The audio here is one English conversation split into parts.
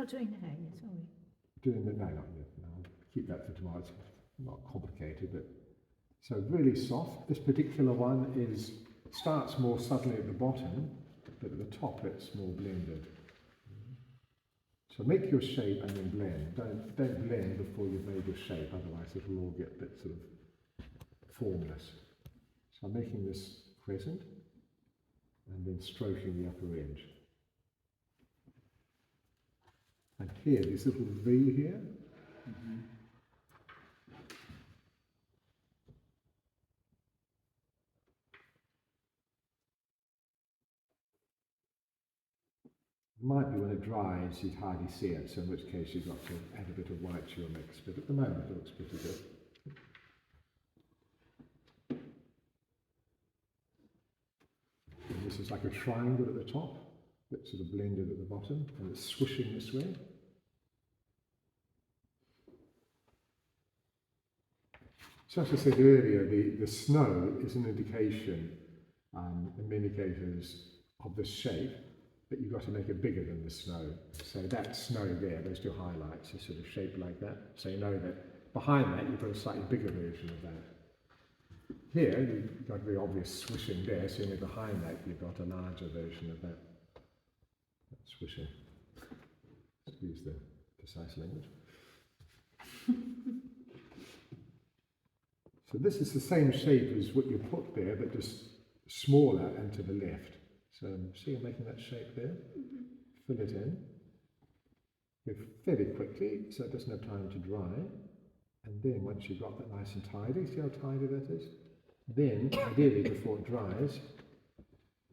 not doing the hair yet, are we? Doing the, no, not yet. No, I'll keep that for tomorrow. It's not complicated, but so really soft. This particular one starts more subtly at the bottom, but at the top it's more blended. So make your shape and then blend. Don't blend before you've made your shape, otherwise it will all get a bit sort of formless. So I'm making this crescent and then stroking the upper edge. And here, this little V here. Might be when it dries, you'd hardly see it, so in which case you've got to add a bit of white to your mix, but at the moment it looks pretty good. And this is like a triangle at the top, that's sort of blended at the bottom, and it's swishing this way. So as I said earlier, the snow is an indication, in many cases, of the shape, but you've got to make it bigger than the snow. So that snow there, those two highlights, are sort of shaped like that. So you know that behind that you've got a slightly bigger version of that. Here you've got a very obvious swishing there, so you know behind that you've got a larger version of that swishing. Let's use the precise language. So this is the same shape as what you put there, but just smaller and to the left. So see, you're making that shape there. Fill it in. Go fairly quickly, so it doesn't have time to dry. And then once you've got that nice and tidy, see how tidy that is? Then, ideally before it dries,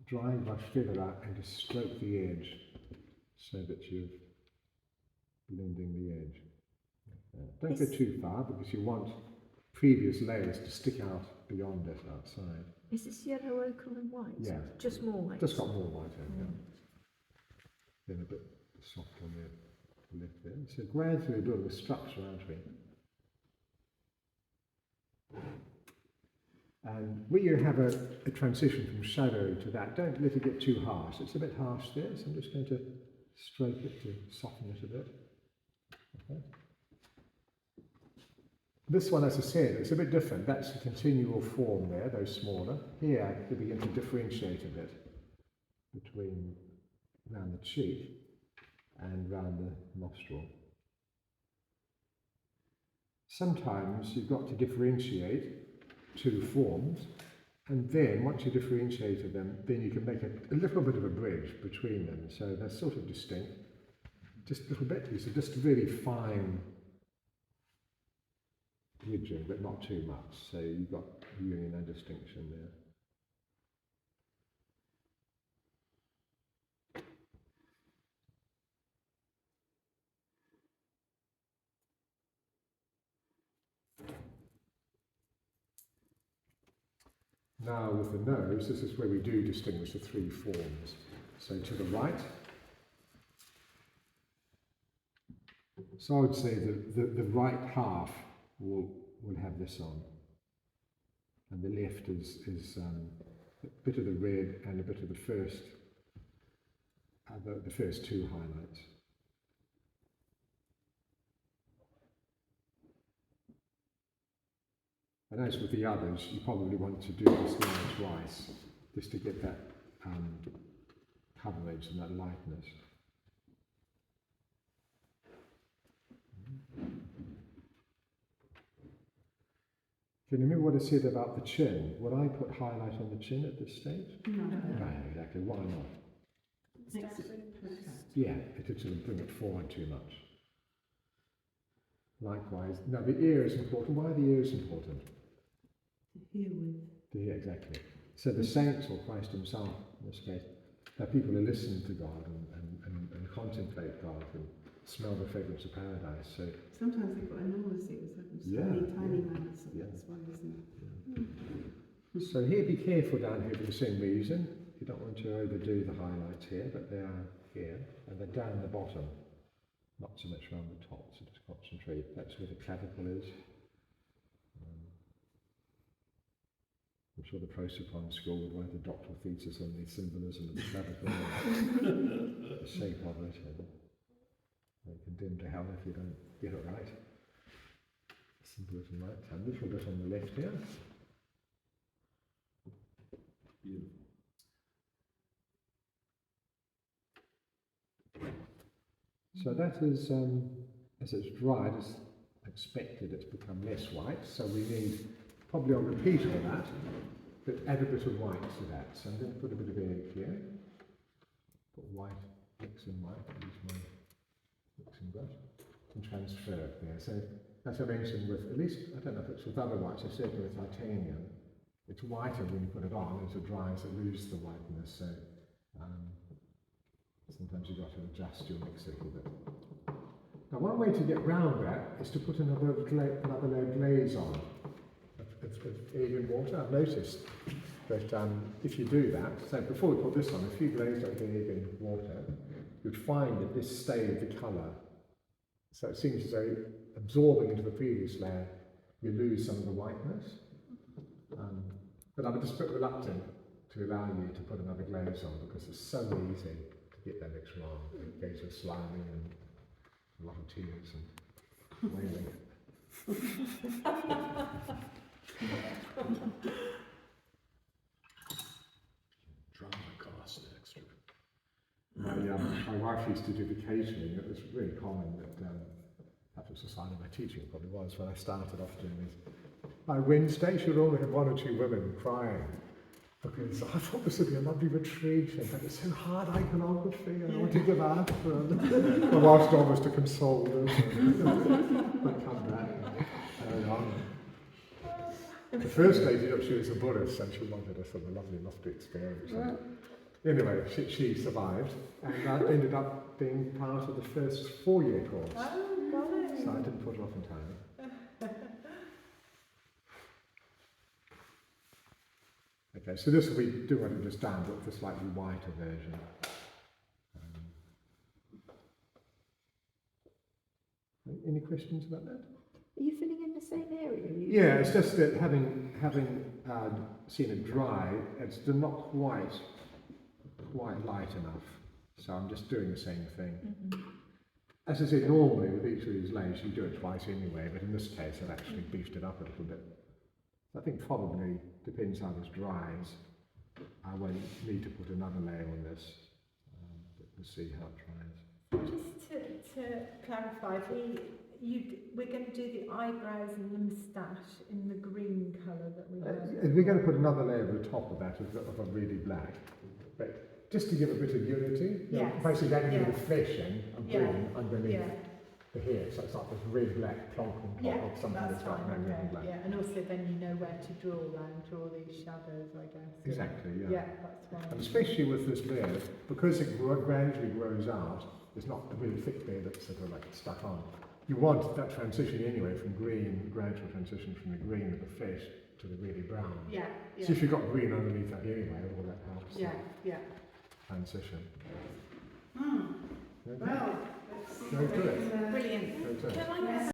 dry brush feather out and just stroke the edge so that you're blending the edge. Don't go too far because you want previous layers to stick out beyond it outside. Is this yellow, ochre and white? Yeah. Just more white? Just got more white in, yeah. Then a bit soft on the lip there. So gradually building a structure, aren't we? And when you have a transition from shadow to that, don't let it get too harsh. It's a bit harsh there, so I'm just going to stroke it to soften it a bit. Okay. This one, as I said, it's a bit different. That's a continual form there, though smaller. Here, you begin to differentiate a bit between round the cheek and round the nostril. Sometimes you've got to differentiate two forms, and then once you differentiated them, then you can make a little bit of a bridge between them. So they're sort of distinct. Just a little bit. These are just really fine bridging, but not too much. So you've got union and distinction there. Now with the nose, this is where we do distinguish the three forms. So to the right, so I would say that the right half will have this on, and the left is a bit of the red and a bit of the first two highlights. And as with the others, you probably want to do this now twice, just to get that coverage and that lightness. Can you remember what I said about the chin? Would I put highlight on the chin at this stage? No. No, exactly. Why not? Yeah, it would sort of bring it forward too much. Likewise, now the ear is important. Why are the ears important? To hear with. To hear, exactly. So the saints, or Christ himself in this case, are people who listen to God and contemplate God and smell the fragrance of paradise. So sometimes they've got enormous ears, tiny mouths, so that's why, isn't it? Yeah. So here, be careful down here for the same reason. You don't want to overdo the highlights here, but they are here, and they're down the bottom, not so much around the top. So just concentrate. That's where the clavicle is. I'm sure the Proserpine school would write a doctoral thesis on the symbolism of the clavicle, the shape of it. condemned to hell if you don't get it right. Simple as right. A little bit on the left here. Beautiful. So that is, as it's dried, as expected, it's become less white. So we need, probably on repeat of that, but add a bit of white to that. So I'm going to put a bit of egg here. Put white, mix in white, use my mixing brush, and transfer it there. So as I mentioned, with at least, I don't know if it's with other whites, I certainly with titanium, it's whiter when you put it on. As it dries, it loses the whiteness. So sometimes you've got to adjust your mix a little bit. Now, one way to get round that is to put another layer of glaze on of egg and water. I've noticed that if you do that, so before we put this on, if you glazed up the egg and water, you'd find that this stayed the colour. So it seems as though absorbing into the previous layer, you lose some of the whiteness. But I'm just a bit reluctant to allow you to put another glaze on because it's so easy to get that mix wrong. It goes with slimy and a lot of tears and wailing. Drama cost extra. My wife used to do the catering. It was really common that that was a sign of my teaching, it probably was when I started off doing this. By Wednesday, she would only have 1 or 2 women crying because I thought this would be a lovely retreat, and but it's so hard iconography, and I want to give up. My wife's job was to console them. I'd come back and carry on. The first lady, she was a Buddhist, and she wanted a sort of lovely, lofty experience. Anyway, she survived, and I ended up being part of the first 4-year course. Oh, golly. So I didn't put it off entirely. Okay, so this will be doing what I just done, but the slightly whiter version. Any questions about that? Are you filling in the same area? Yeah, it's just that having seen it dry, it's not quite light enough. So I'm just doing the same thing. As I said, normally with each of these layers you do it twice anyway, but in this case I've actually beefed it up a little bit. I think probably, depends how this dries, I won't need to put another layer on this, but we'll see how it dries. Just to clarify, we're going to do the eyebrows and the moustache in the green colour that we have. We're going to put another layer over the top of that of a really black, but just to give a bit of unity, Yes. basically adding a bit Yeah. of flesh in and Yeah. green underneath Yeah, the hair, so it's like this red black plonk on top yeah, of something that's that's got fine. red Okay. and black. Yeah, and also then you know where to draw these shadows, I guess. Exactly, yeah. Yeah, that's fine. And especially with this layer, because it gradually grows out, it's not a really thick layer that's sort of like stuck on. You want that transition anyway from green, gradual transition from the green with the flesh to the really brown. Yeah, yeah. So if you've got green underneath that anyway, all that helps Yeah, yeah. transition. Hmm. Okay. Well, let's see Go what do we it. can, Brilliant. Go to it. Can I